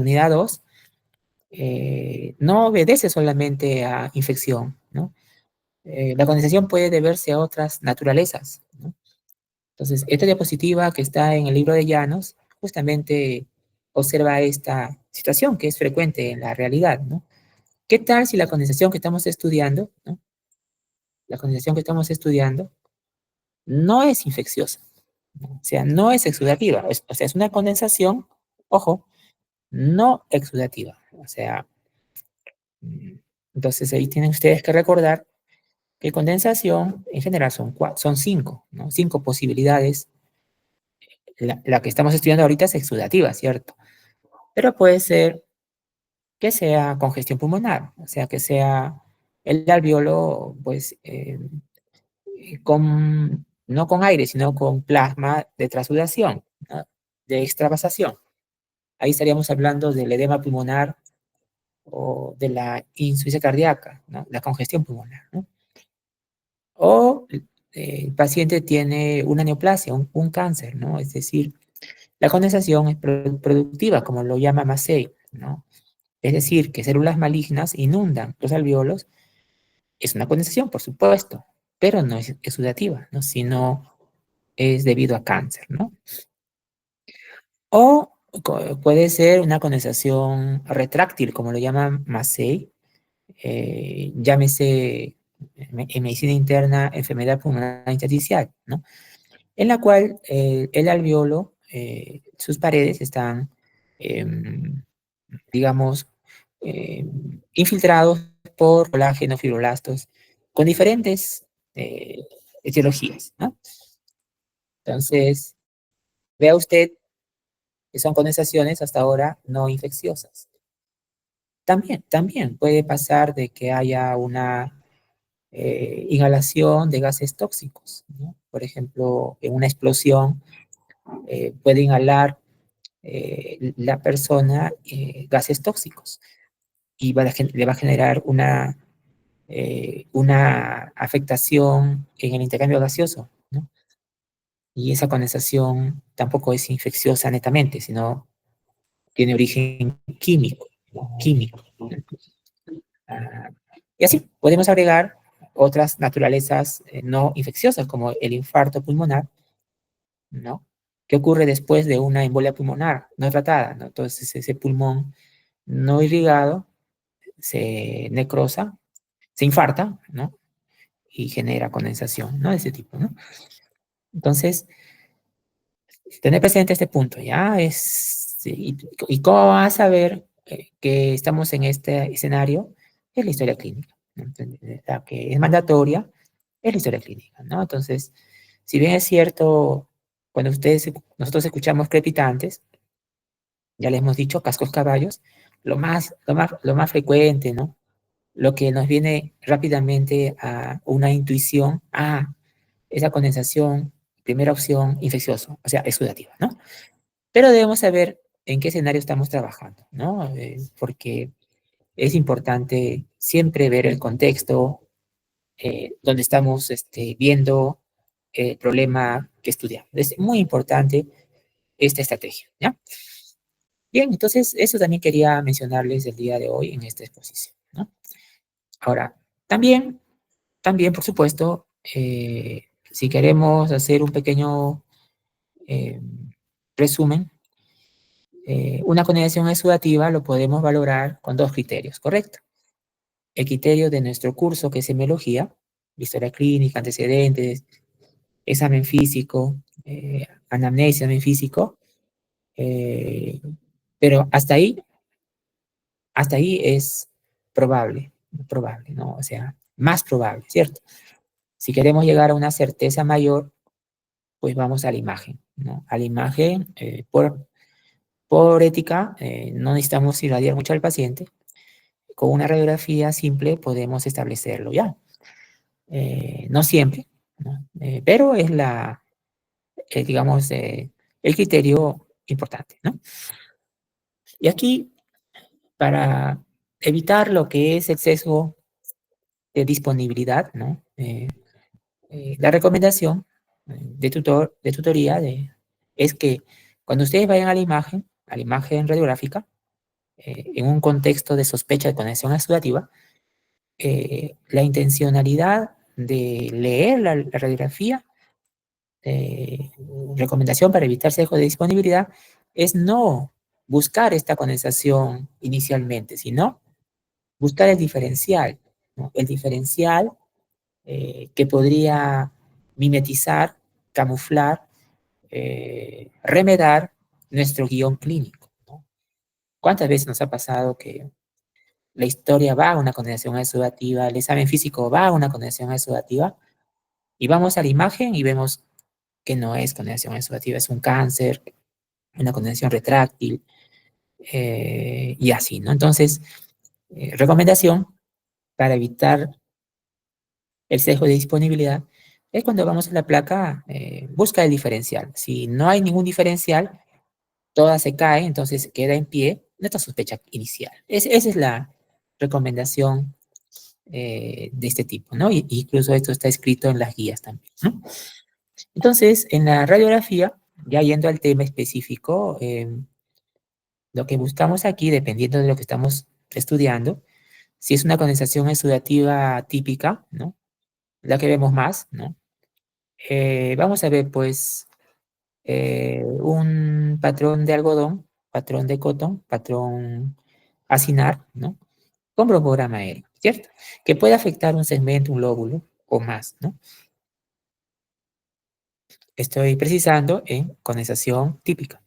unidad 2, no obedece solamente a infección, ¿no? La condensación puede deberse a otras naturalezas, ¿no? Entonces, esta diapositiva que está en el libro de Llanos justamente observa esta situación que es frecuente en la realidad, ¿no? ¿Qué tal si la condensación que estamos estudiando, ¿no? La condensación que estamos estudiando no es infecciosa, ¿no? O sea, no es exudativa, o sea, es una condensación, ojo, no exudativa, o sea, mm, entonces ahí tienen ustedes que recordar que condensación en general son cinco, ¿no? Cinco posibilidades. La que estamos estudiando ahorita es exudativa, ¿cierto? Pero puede ser que sea congestión pulmonar, o sea, que sea el alveolo, pues, no con aire, sino con plasma de transudación, ¿no? De extravasación. Ahí estaríamos hablando del edema pulmonar o de la insuficiencia cardíaca, ¿no? La congestión pulmonar, ¿no? O el paciente tiene una neoplasia, un cáncer, ¿no? Es decir, la condensación es productiva, como lo llama Massey, ¿no? Es decir, que células malignas inundan los alveolos. Es una condensación, por supuesto, pero no es exudativa, ¿no? Sino es debido a cáncer, ¿no? O puede ser una condensación retráctil, como lo llama Massey, llámese en medicina interna enfermedad pulmonar intersticial, ¿no? En la cual el alveolo, sus paredes están, digamos, infiltrados por colágeno, fibroblastos, con diferentes etiologías, ¿no? Entonces, vea usted que son condensaciones hasta ahora no infecciosas. También puede pasar de que haya una inhalación de gases tóxicos, ¿no? Por ejemplo, en una explosión puede inhalar la persona gases tóxicos y le va a generar una afectación en el intercambio gaseoso, ¿no? Y esa condensación tampoco es infecciosa netamente, sino tiene origen químico, ¿no? Químico. Ah, y así podemos agregar otras naturalezas no infecciosas, como el infarto pulmonar, ¿no? ¿Qué ocurre después de una embolia pulmonar no tratada, ¿no? Entonces ese pulmón no irrigado se necrosa, se infarta, ¿no? Y genera condensación, ¿no? De ese tipo, ¿no? Entonces, tener presente este punto, ¿ya? ¿Y cómo vas a ver que estamos en este escenario? Es la historia clínica, ¿no? La que es mandatoria es la historia clínica, ¿no? Entonces, si bien es cierto, cuando nosotros escuchamos crepitantes, ya les hemos dicho, cascos caballos, lo más frecuente, ¿no? Lo que nos viene rápidamente a una intuición, esa condensación, primera opción, infeccioso, o sea, exudativa, ¿no? Pero debemos saber en qué escenario estamos trabajando, ¿no? Porque es importante siempre ver el contexto donde estamos viendo el problema que estudiamos. Es muy importante esta estrategia, ¿ya? Bien, entonces eso también quería mencionarles el día de hoy en esta exposición, ¿no? Ahora, también, por supuesto, si queremos hacer un pequeño eh, resumen, una condensación exudativa lo podemos valorar con dos criterios, ¿correcto? El criterio de nuestro curso, que es semiología, historia clínica, antecedentes, examen físico, anamnesis, examen físico, eh, pero hasta ahí es probable, ¿no? O sea, más probable, ¿cierto? Si queremos llegar a una certeza mayor, pues vamos a la imagen, ¿no? A la imagen, por ética, no necesitamos irradiar mucho al paciente. Con una radiografía simple podemos establecerlo ya. No siempre, ¿no? Pero es digamos, el criterio importante, ¿no? Y aquí, para evitar lo que es exceso de disponibilidad, ¿no? La recomendación de tutoría es que cuando ustedes vayan a la imagen radiográfica, en un contexto de sospecha de conexión exudativa, la intencionalidad de leer la radiografía, eh, recomendación para evitar sesgo de disponibilidad, es no buscar esta condensación inicialmente, sino buscar el diferencial, ¿no? El diferencial que podría mimetizar, camuflar, remedar nuestro guión clínico, ¿no? ¿Cuántas veces nos ha pasado que la historia va a una condensación exudativa, el examen físico va a una condensación exudativa, y vamos a la imagen y vemos que no es condensación exudativa, es un cáncer, una condensación retráctil, y así, ¿no? Entonces, recomendación para evitar el sesgo de disponibilidad es cuando vamos a la placa, busca el diferencial. Si no hay ningún diferencial, toda se cae, entonces queda en pie nuestra sospecha inicial. Esa es la recomendación de este tipo, ¿no? Y incluso esto está escrito en las guías también, ¿no? Entonces, en la radiografía, ya yendo al tema específico, lo que buscamos aquí, dependiendo de lo que estamos estudiando, si es una condensación exudativa típica, ¿no? La que vemos más, ¿no? Vamos a ver, pues, un patrón de algodón, patrón de cotón, patrón acinar, ¿no? Con brombograma aéreo, ¿cierto? Que puede afectar un segmento, un lóbulo o más, ¿no? Estoy precisando en condensación típica.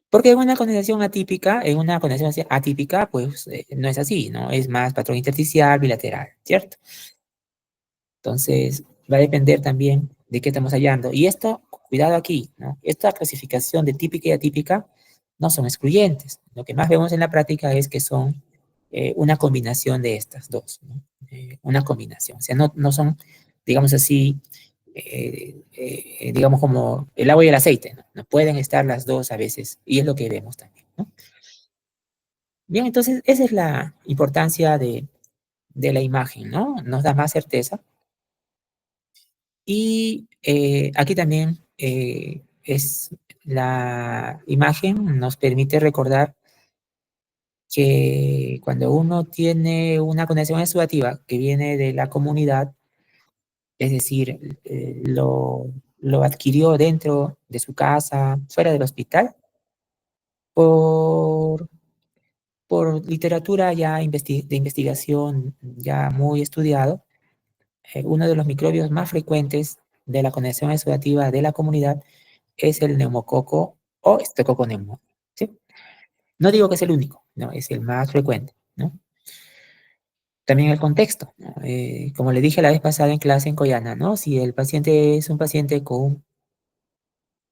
Porque en una condensación atípica, en una condensación atípica, pues no es así, ¿no? Es más patrón intersticial, bilateral, ¿cierto? Entonces, va a depender también de qué estamos hallando. Y esto, cuidado aquí, ¿no? Esta clasificación de típica y atípica no son excluyentes. Lo que más vemos en la práctica es que son una combinación de estas dos, ¿no? Una combinación. O sea, no son, digamos así, digamos como el agua y el aceite, ¿no? No pueden estar las dos a veces, y es lo que vemos también, ¿no? Bien, entonces esa es la importancia de la imagen, ¿no? Nos da más certeza. Y aquí también es la imagen nos permite recordar que cuando uno tiene una conexión exudativa que viene de la comunidad, es decir, lo adquirió dentro de su casa, fuera del hospital, por, por literatura ya de investigación ya muy estudiado, uno de los microbios más frecuentes de la conexión exudativa de la comunidad es el neumococo o estococo pneumoniae, ¿sí? No digo que es el único, no, es el más frecuente, ¿no? También el contexto, ¿no? Como le dije la vez pasada en clase en Coyana, ¿no? Si el paciente es un paciente con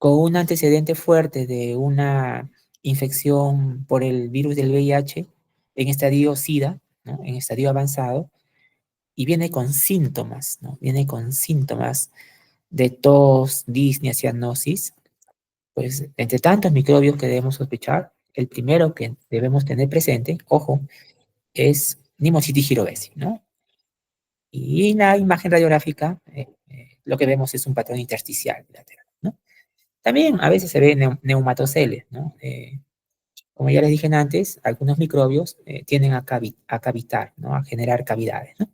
un antecedente fuerte de una infección por el virus del VIH en estadio SIDA, ¿no? En estadio avanzado, y viene con síntomas, ¿no? Viene con síntomas de tos, disnea, cianosis, pues entre tantos microbios que debemos sospechar, el primero que debemos tener presente, ojo, es Pneumocystis jirovesi, ¿no? Y en la imagen radiográfica, lo que vemos es un patrón intersticial bilateral, ¿no? También a veces se ve neumatoceles, ¿no? Como ya les dije antes, algunos microbios tienden a cavitar, ¿no? A generar cavidades, ¿no?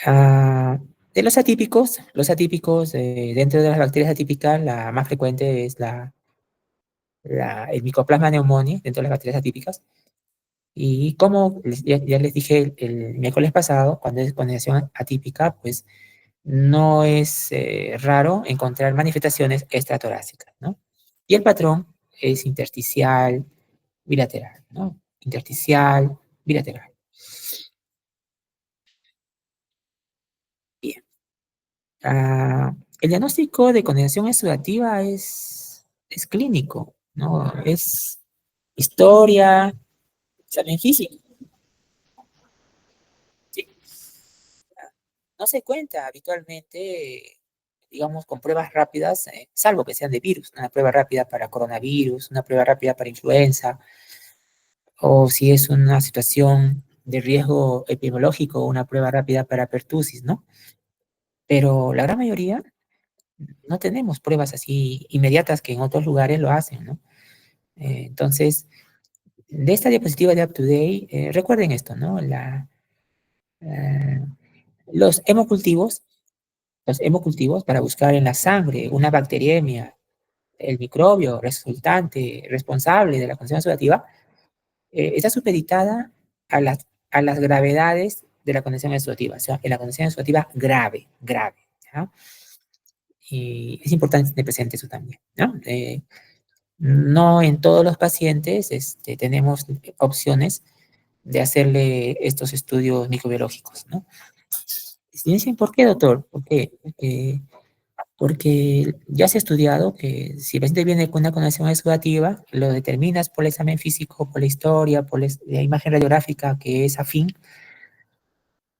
Ah, de los atípicos, dentro de las bacterias atípicas, la más frecuente es el Mycoplasma pneumoniae dentro de las bacterias atípicas. Y como ya les dije el miércoles pasado, cuando es condensación atípica, pues no es raro encontrar manifestaciones extratorácicas, ¿no? Y el patrón es intersticial, bilateral, ¿no? Intersticial, bilateral. Bien. Ah, el diagnóstico de condensación exudativa es clínico, ¿no? Es historia, examen físico. Sí. No se cuenta habitualmente, digamos, con pruebas rápidas, salvo que sean de virus, una prueba rápida para coronavirus, una prueba rápida para influenza, o si es una situación de riesgo epidemiológico, una prueba rápida para pertusis, ¿no? Pero la gran mayoría no tenemos pruebas así inmediatas que en otros lugares lo hacen, ¿no? Entonces, de esta diapositiva de UpToDate, recuerden esto, ¿no? Los hemocultivos para buscar en la sangre una bacteriemia, el microbio resultante, responsable de la condición oxidativa, está supeditada a las gravedades de la condición oxidativa, o sea, en la condición oxidativa grave, ¿ya? Y es importante tener presente eso también, ¿no? No en todos los pacientes tenemos opciones de hacerle estos estudios microbiológicos, ¿no? Y dicen, ¿por qué, doctor? ¿Por qué? Porque ya se ha estudiado que si el paciente viene con una condición exudativa, lo determinas por el examen físico, por la historia, por la imagen radiográfica que es afín,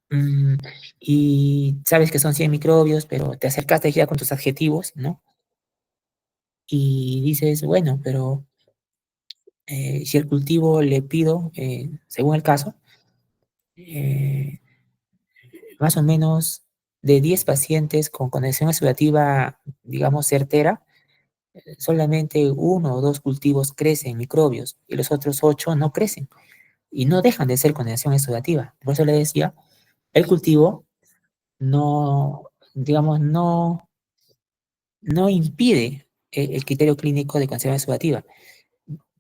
mm, y sabes que son 100 microbios, pero te acercaste ya con tus adjetivos, ¿no? Y dices, bueno, pero si el cultivo le pido, según el caso, eh, más o menos de 10 pacientes con condición exudativa, digamos, certera, solamente uno o dos cultivos crecen microbios y los otros 8 no crecen y no dejan de ser condensación exudativa. Por eso le decía, el cultivo no, digamos, no impide el criterio clínico de condensación exudativa.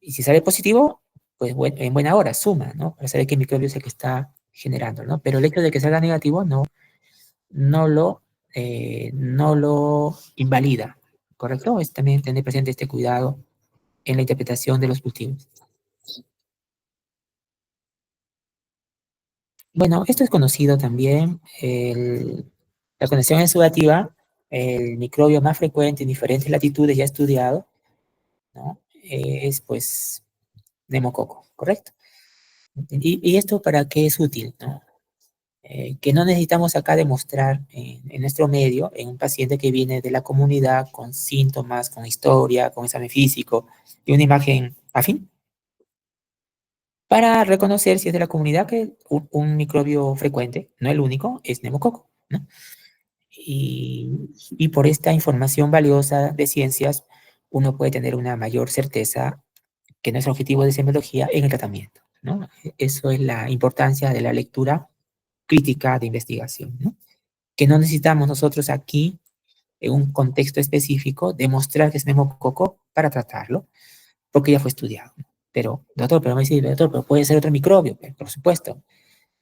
Y si sale positivo, pues en buena hora, suma, ¿no? Para saber qué microbio es el que está generando, ¿no? Pero el hecho de que salga negativo no lo invalida, ¿correcto? Es también tener presente este cuidado en la interpretación de los cultivos. Bueno, esto es conocido también, la condición exudativa, el microbio más frecuente en diferentes latitudes ya estudiado, ¿no? Es pues neumococo, ¿correcto? ¿Y esto para qué es útil, no? Que no necesitamos acá demostrar en nuestro medio, en un paciente que viene de la comunidad con síntomas, con historia, con examen físico y una imagen afín, para reconocer si es de la comunidad que un microbio frecuente, no el único, es neumococo, ¿no? Y por esta información valiosa de ciencias, uno puede tener una mayor certeza que nuestro objetivo de semiología en el tratamiento, ¿no? Eso es la importancia de la lectura crítica de investigación, ¿no? Que no necesitamos nosotros aquí, en un contexto específico, demostrar que es neumococo para tratarlo, porque ya fue estudiado. Pero, doctor, pero me dice, doctor, pero puede ser otro microbio, por supuesto.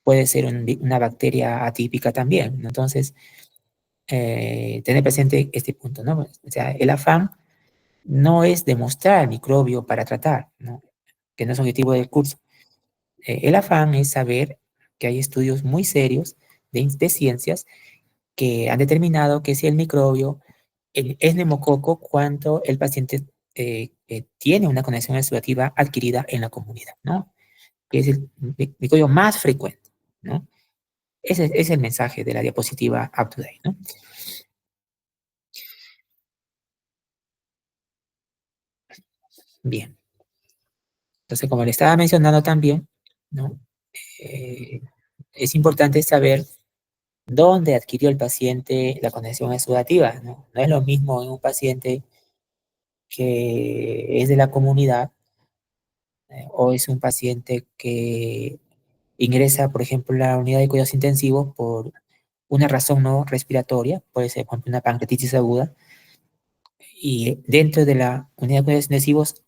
Puede ser una bacteria atípica también, ¿no? Entonces, tener presente este punto, ¿no? O sea, el afán no es demostrar el microbio para tratar, ¿no? Que no es objetivo del curso. El afán es saber que hay estudios muy serios de ciencias que han determinado que si el microbio es neumococo cuando el paciente tiene una condición exudativa adquirida en la comunidad, ¿no? Que es el microbio más frecuente, ¿no? Ese es el mensaje de la diapositiva UpToDate, ¿no? Bien. Entonces, como le estaba mencionando también, ¿no? Eh, es importante saber dónde adquirió el paciente la condición exudativa, ¿no? No es lo mismo en un paciente que es de la comunidad o es un paciente que ingresa, por ejemplo, a la unidad de cuidados intensivos por una razón no respiratoria, puede ser, por ejemplo, una pancreatitis aguda, y dentro de la unidad de cuidados intensivos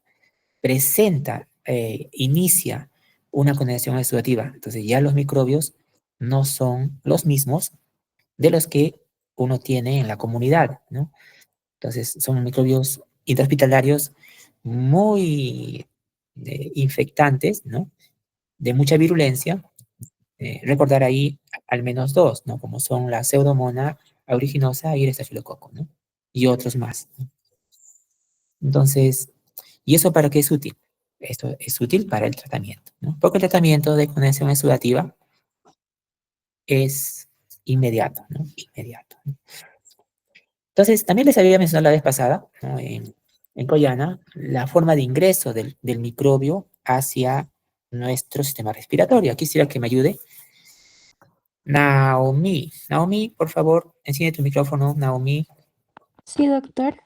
inicia una condensación exudativa. Entonces ya los microbios no son los mismos de los que uno tiene en la comunidad, ¿no? Entonces son microbios intrahospitalarios muy infectantes, ¿no? De mucha virulencia. Recordar ahí al menos dos, ¿no? Como son la Pseudomonas aeruginosa y el estafilococo, ¿no? Y otros más, ¿no? Entonces, ¿y eso para qué es útil? Esto es útil para el tratamiento, ¿no? Porque el tratamiento de condensación exudativa es inmediato, ¿no? Inmediato, ¿no? Entonces, también les había mencionado la vez pasada, ¿no? En Coyana, la forma de ingreso del microbio hacia nuestro sistema respiratorio. Aquí quisiera que me ayude Naomi. Naomi, por favor, enciende tu micrófono, Naomi. Sí, doctor.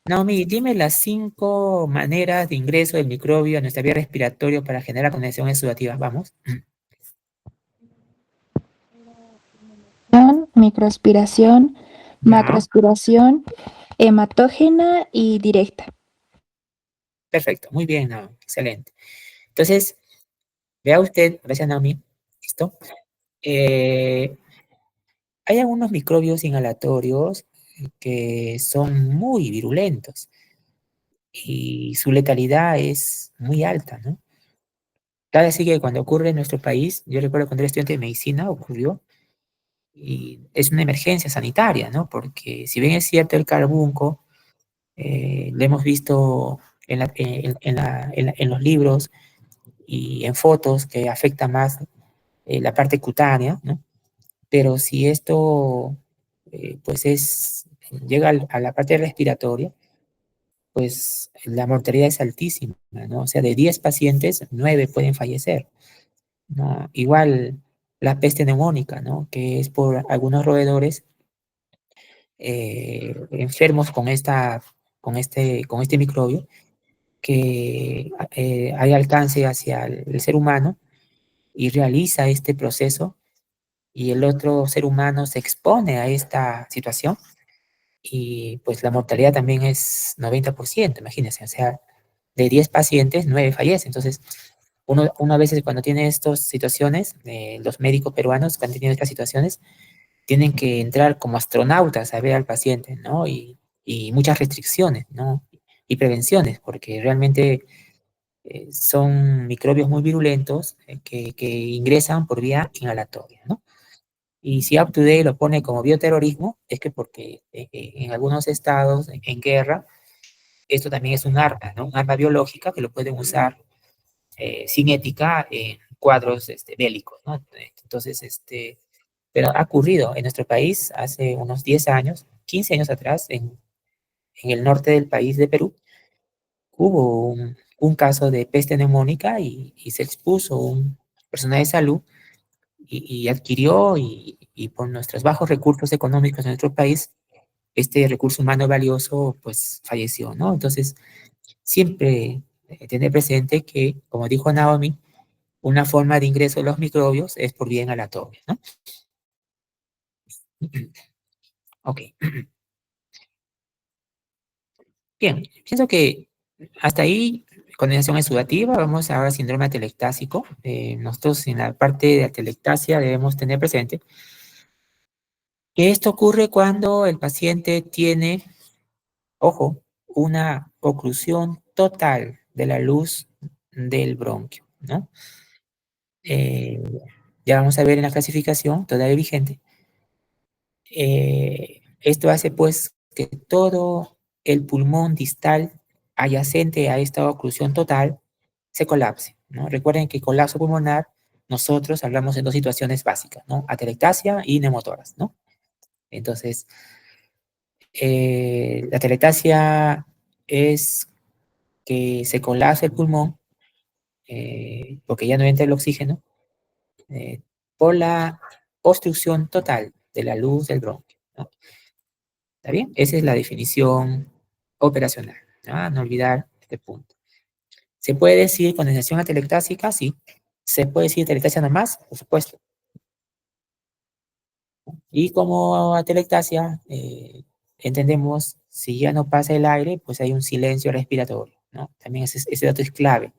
Naomi, dime las 5 maneras de ingreso del microbio a nuestra vía respiratoria para generar condición exudativa. Vamos. Microaspiración, Ya, macroaspiración, hematógena y directa. perfecto. Muy bien, Naomi. Excelente. Entonces, vea usted, gracias, Naomi. ¿Listo? Eh, Hay algunos microbios inhalatorios que son muy virulentos y su letalidad es muy alta, ¿no? Cada así que cuando ocurre en nuestro país, yo recuerdo cuando era estudiante de medicina, ocurrió, y es una emergencia sanitaria, ¿no? Porque si bien es cierto el carbunco, lo hemos visto en los libros y en fotos que afecta más la parte cutánea, ¿no? Pero si esto, pues llega a la parte respiratoria, pues la mortalidad es altísima, ¿no? O sea, de 10 pacientes, 9 pueden fallecer, ¿no? Igual la peste neumónica, ¿no? Que es por algunos roedores enfermos con este microbio que hay alcance hacia el ser humano y realiza este proceso y el otro ser humano se expone a esta situación y pues la mortalidad también es 90%, imagínense, o sea, de 10 pacientes, 9 fallecen. Entonces, uno a veces cuando tiene estas situaciones, los médicos peruanos cuando tienen estas situaciones, tienen que entrar como astronautas a ver al paciente, ¿no? Y muchas restricciones, ¿no? Y prevenciones, porque realmente son microbios muy virulentos que ingresan por vía inhalatoria, ¿no? Y si UpToDate lo pone como bioterrorismo, es que porque en algunos estados en guerra, esto también es un arma, ¿no? Un arma biológica que lo pueden usar sin ética en cuadros bélicos, ¿no? Entonces, pero ha ocurrido en nuestro país hace unos 10 años, 15 años atrás, en el norte del país de Perú, hubo un caso de peste neumónica y se expuso un personal de salud y adquirió y por nuestros bajos recursos económicos en nuestro país, este recurso humano valioso pues falleció, ¿no? Entonces, siempre tener presente que, como dijo Naomi, una forma de ingreso de los microbios es por vía inhalatoria, ¿no? Ok. Bien, pienso que hasta ahí, condensación exudativa, vamos ahora al síndrome atelectásico. Nosotros en la parte de atelectasia debemos tener presente que esto ocurre cuando el paciente tiene, ojo, una oclusión total de la luz del bronquio, ¿no? Eh, ya vamos a ver en la clasificación, todavía vigente. Esto hace pues que todo el pulmón distal adyacente a esta oclusión total se colapse, ¿no? Recuerden que colapso pulmonar nosotros hablamos en dos situaciones básicas, ¿no? Atelectasia y neumotórax, ¿no? Entonces, la atelectasia es que se colapse el pulmón porque ya no entra el oxígeno eh, por la obstrucción total de la luz del bronquio, ¿no? ¿Está bien? Esa es la definición operacional, ¿no? No olvidar este punto. ¿Se puede decir condensación atelectásica? Sí. ¿Se puede decir atelectasia nomás? Por supuesto. Y como atelectasia, entendemos, si ya no pasa el aire, pues hay un silencio respiratorio, ¿no? También ese dato es clave,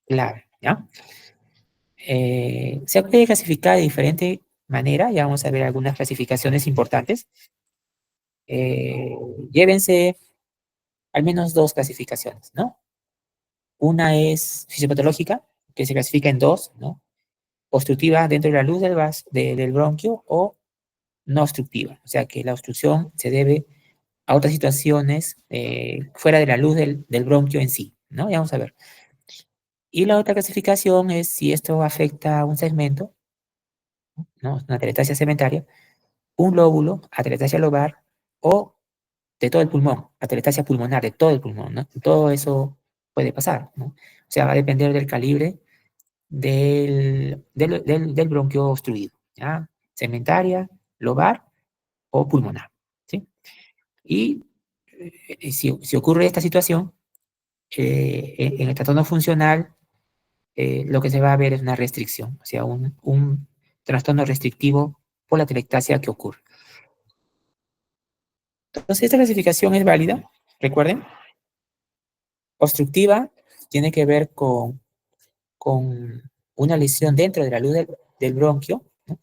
clave, ¿ya? Se puede clasificar de diferente manera, ya vamos a ver algunas clasificaciones importantes. Eh, Llévense al menos dos clasificaciones, ¿no? Una es fisiopatológica, que se clasifica en dos, ¿no? Obstructiva dentro de la luz del bronquio o no obstructiva. O sea que la obstrucción se debe a otras situaciones fuera de la luz del bronquio en sí, ¿no? Ya vamos a ver. Y la otra clasificación es si esto afecta a un segmento, ¿no? Una atelectasia segmentaria, un lóbulo, atelectasia lobar o de todo el pulmón, atelectasia pulmonar de todo el pulmón, ¿no? Todo eso puede pasar, ¿no? O sea, va a depender del calibre del bronquio obstruido, ¿ya? Segmentaria, lobar o pulmonar, ¿sí? Y si ocurre esta situación, en el trastorno funcional, lo que se va a ver es una restricción, o sea, un trastorno restrictivo por la atelectasia que ocurre. Entonces, esta clasificación es válida, recuerden. Obstructiva tiene que ver con una lesión dentro de la luz del bronquio, ¿no?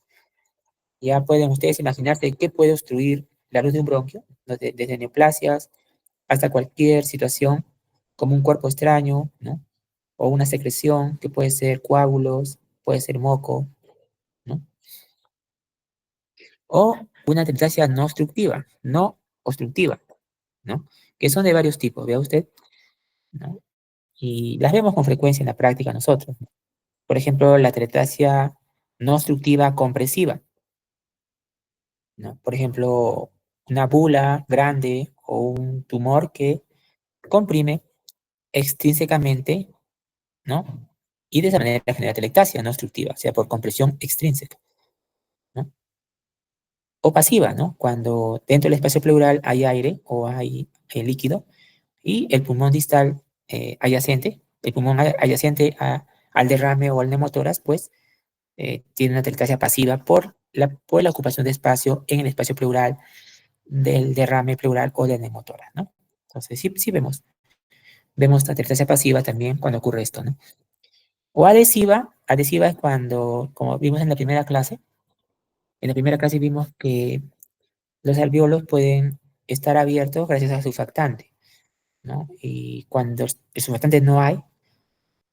Ya pueden ustedes imaginarse qué puede obstruir la luz de un bronquio, ¿no? Desde neoplasias hasta cualquier situación como un cuerpo extraño, ¿no? O una secreción que puede ser coágulos, puede ser moco, ¿no? O una atelectasia no obstructiva, ¿no? Que son de varios tipos, vea usted, ¿no? Y las vemos con frecuencia en la práctica nosotros, ¿no? Por ejemplo, la atelectasia no obstructiva compresiva, ¿no? Por ejemplo, una bula grande o un tumor que comprime extrínsecamente, ¿no? Y de esa manera genera atelectasia no obstructiva, o sea, por compresión extrínseca, ¿no? O pasiva, ¿no? Cuando dentro del espacio pleural hay aire o hay líquido y el pulmón distal adyacente, el pulmón adyacente al derrame o al neumotórax, pues tiene una atelectasia pasiva por la ocupación de espacio en el espacio pleural del derrame pleural o del neumotórax, ¿no? Entonces, sí vemos la atelectasia pasiva también cuando ocurre esto, ¿no? O adhesiva es cuando, como vimos en la primera clase vimos que los alvéolos pueden estar abiertos gracias al surfactante, ¿no? Y cuando el surfactante no hay,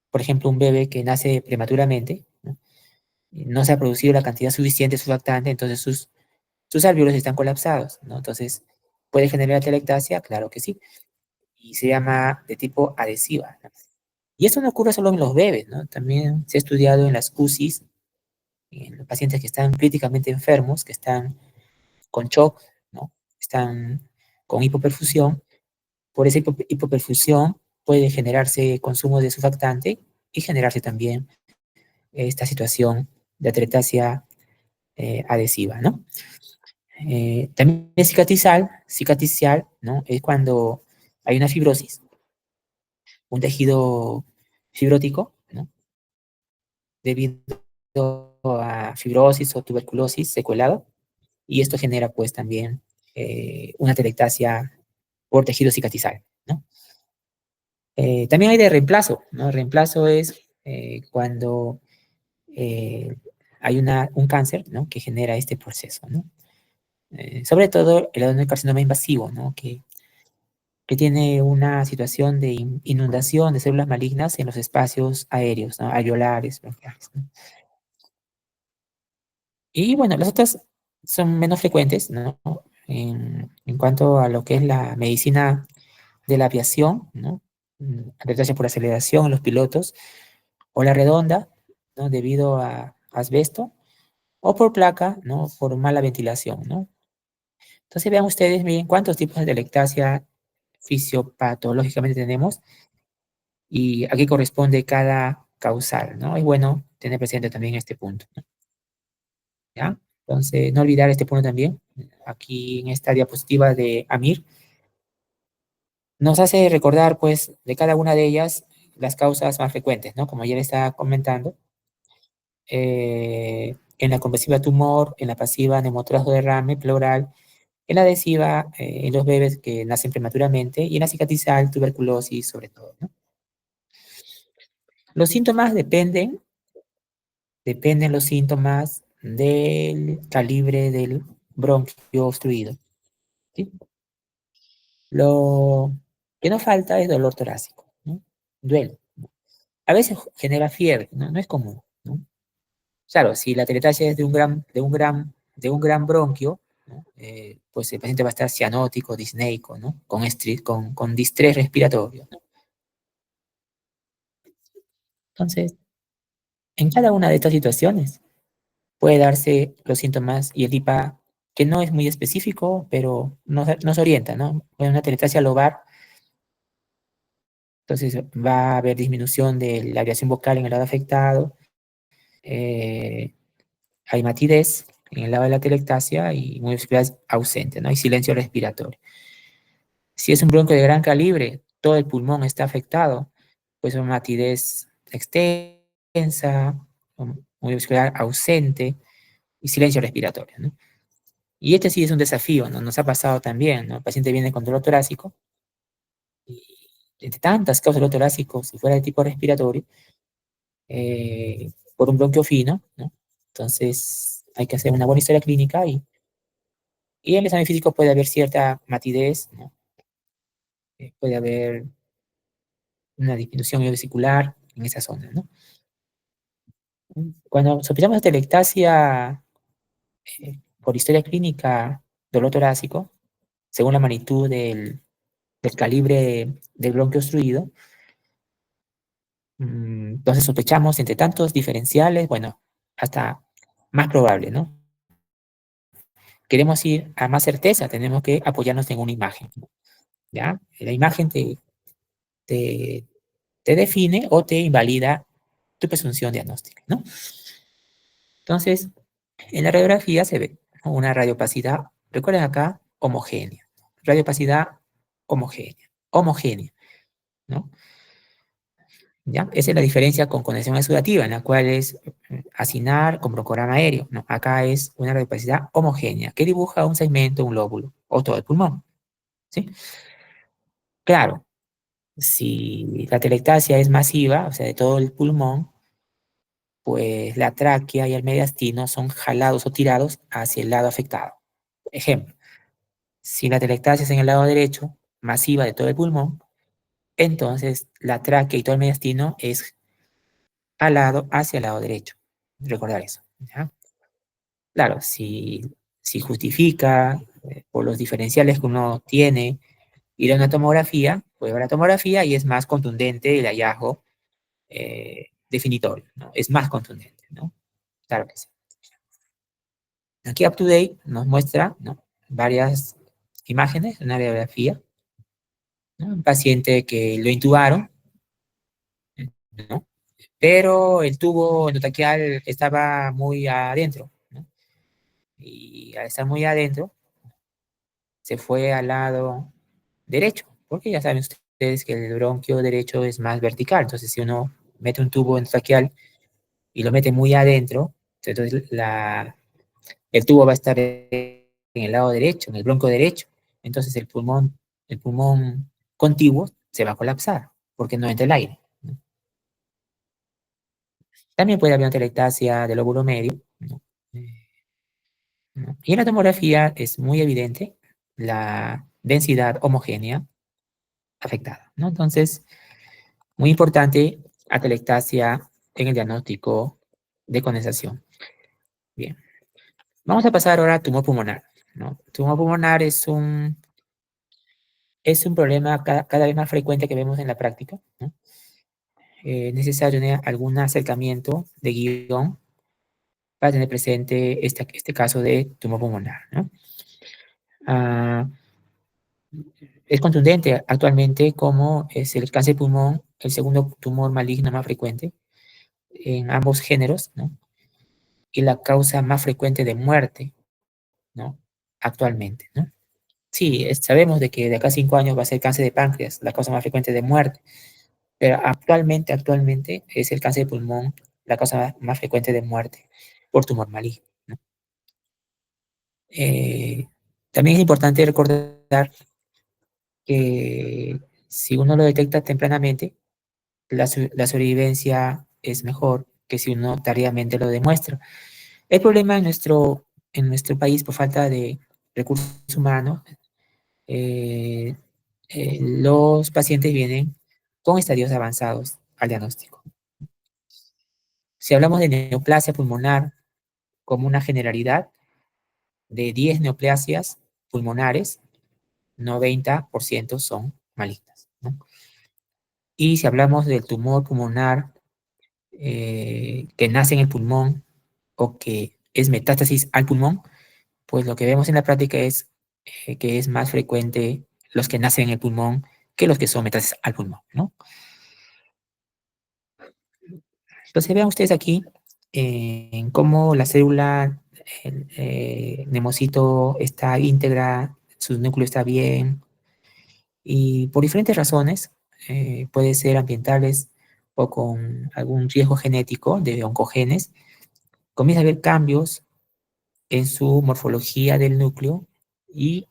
por ejemplo, un bebé que nace prematuramente, ¿no? No se ha producido la cantidad suficiente de surfactante, entonces sus alvéolos están colapsados, ¿no? Entonces, ¿puede generar atelectasia? Claro que sí. Y se llama de tipo adhesiva, ¿no? Y esto no ocurre solo en los bebés, ¿no? También se ha estudiado en las UCIs, en los pacientes que están críticamente enfermos, que están con shock, ¿no? Están con hipoperfusión. Por esa hipoperfusión puede generarse consumo de surfactante y generarse también esta situación de atelectasia adhesiva, ¿no? También es cicatricial, ¿no? Es cuando hay una fibrosis, un tejido fibrótico, ¿no? Debido a fibrosis o tuberculosis secuelado, y esto genera pues también una atelectasia por tejido cicatrizal, ¿no? También hay de reemplazo, ¿no? Reemplazo es cuando eh, hay un cáncer, ¿no? Que genera este proceso, ¿no? Sobre todo el adenocarcinoma invasivo, ¿no? Que tiene una situación de inundación de células malignas en los espacios aéreos, ¿no? Alveolares, bronquiales, ¿no? Y bueno, las otras son menos frecuentes, ¿no? En cuanto a lo que es la medicina de la aviación, ¿no? Retraso por aceleración en los pilotos, o la redonda, ¿no? Debido a asbesto, o por placa, ¿no? Por mala ventilación, ¿no? Entonces vean ustedes bien cuántos tipos de atelectasia fisiopatológicamente tenemos y a qué corresponde cada causal, ¿no? Es bueno tener presente también este punto, ¿no? ¿Ya? Entonces, no olvidar este punto también. Aquí en esta diapositiva de Amir, nos hace recordar, pues, de cada una de ellas las causas más frecuentes, ¿no? Como ya le estaba comentando, en la conversiva tumor, en la pasiva neumotórax o derrame pleural, en la adhesiva, en los bebés que nacen prematuramente, y en la cicatrizal, tuberculosis, sobre todo, ¿no? Los síntomas dependen los síntomas del calibre del bronquio obstruido, ¿sí? Lo que no falta es dolor torácico, ¿no? Duele, ¿no? A veces genera fiebre, ¿no? No es común, ¿no? Claro, si la teletasia es de un gran bronquio, ¿no? Pues el paciente va a estar cianótico, disneico, ¿no? Con distrés respiratorio, ¿no? Entonces, en cada una de estas situaciones puede darse los síntomas y el IPA, que no es muy específico, pero nos orienta, ¿no? En una teletasia lobar, entonces va a haber disminución de la vibración vocal en el lado afectado, eh, hay matidez en el lado de la telectasia y musicalidad ausente, ¿no? Hay silencio respiratorio. Si es un bronquio de gran calibre, todo el pulmón está afectado, pues una matidez extensa, muy muscular ausente y silencio respiratorio, ¿no? Y este sí es un desafío, ¿no? Nos ha pasado también, ¿no? El paciente viene con dolor torácico y entre tantas causas de dolor torácico, si fuera de tipo respiratorio, por un bronquio fino, ¿no? Entonces hay que hacer una buena historia clínica y en el examen físico puede haber cierta matidez, ¿no? Puede haber una disminución vesicular en esa zona, ¿no? Cuando sospechamos atelectasia por historia clínica, dolor torácico, según la magnitud del calibre del bronquio obstruido, entonces sospechamos entre tantos diferenciales, bueno, hasta más probable, ¿no? Queremos ir a más certeza, tenemos que apoyarnos en una imagen, ¿ya? La imagen te, te define o te invalida tu presunción diagnóstica, ¿no? Entonces, en la radiografía se ve una radiopacidad, recuerden acá, homogénea. Radiopacidad homogénea, homogénea, ¿no? ¿Ya? Esa es la diferencia con conexión exudativa, en la cual es acinar con broncograma aéreo, ¿no? Acá es una radiopacidad homogénea, que dibuja un segmento, un lóbulo, o todo el pulmón, ¿sí? Claro, si la telectasia es masiva, o sea, de todo el pulmón, pues la tráquea y el mediastino son jalados o tirados hacia el lado afectado. Ejemplo, si la telectasia es en el lado derecho, masiva de todo el pulmón, entonces la tráquea y todo el mediastino es jalado hacia el lado derecho. Recordar eso, ¿ya? Claro, si justifica por los diferenciales que uno tiene ir a una tomografía, puede ver la tomografía y es más contundente el hallazgo definitorio, ¿no? Es más contundente, ¿no? Claro que sí. Aquí UpToDate nos muestra, ¿no? Varias imágenes, una radiografía, ¿no? Un paciente que lo intubaron, ¿no? Pero el tubo endotraqueal estaba muy adentro, ¿no? Y al estar muy adentro, se fue al lado derecho, porque ya saben ustedes que el bronquio derecho es más vertical, entonces si uno mete un tubo endotraqueal y lo mete muy adentro, entonces el tubo va a estar en el lado derecho, en el bronco derecho. Entonces el pulmón contiguo se va a colapsar porque no entra el aire, ¿no? También puede haber una telectasia del lóbulo medio, ¿no? ¿No? Y en la tomografía es muy evidente la densidad homogénea afectada, ¿no? Entonces, muy importante, atelectasia en el diagnóstico de condensación. Bien, vamos a pasar ahora a tumor pulmonar, ¿no? Tumor pulmonar es un problema cada vez más frecuente que vemos en la práctica, ¿no? Es necesario tener algún acercamiento de guión para tener presente este caso de tumor pulmonar, ¿no? Ah, es contundente actualmente como es el cáncer de pulmón, el segundo tumor maligno más frecuente en ambos géneros, ¿no? Y la causa más frecuente de muerte, ¿no? Actualmente, ¿no? Sí, sabemos de que de acá a 5 años va a ser cáncer de páncreas, la causa más frecuente de muerte. Pero actualmente es el cáncer de pulmón la causa más frecuente de muerte por tumor maligno, ¿no? Eh, También es importante recordar que si uno lo detecta tempranamente, la sobrevivencia es mejor que si uno tardíamente lo demuestra. El problema en nuestro país, por falta de recursos humanos, eh, los pacientes vienen con estadios avanzados al diagnóstico. Si hablamos de neoplasia pulmonar como una generalidad, de 10 neoplasias pulmonares, 90% son malignas, ¿no? Y si hablamos del tumor pulmonar que nace en el pulmón o que es metástasis al pulmón, pues lo que vemos en la práctica es que es más frecuente los que nacen en el pulmón que los que son metástasis al pulmón, ¿no? Entonces vean ustedes aquí en cómo la célula nemocito está íntegra, su núcleo está bien, Y por diferentes razones, puede ser ambientales o con algún riesgo genético de oncogenes, comienza a haber cambios en su morfología del núcleo y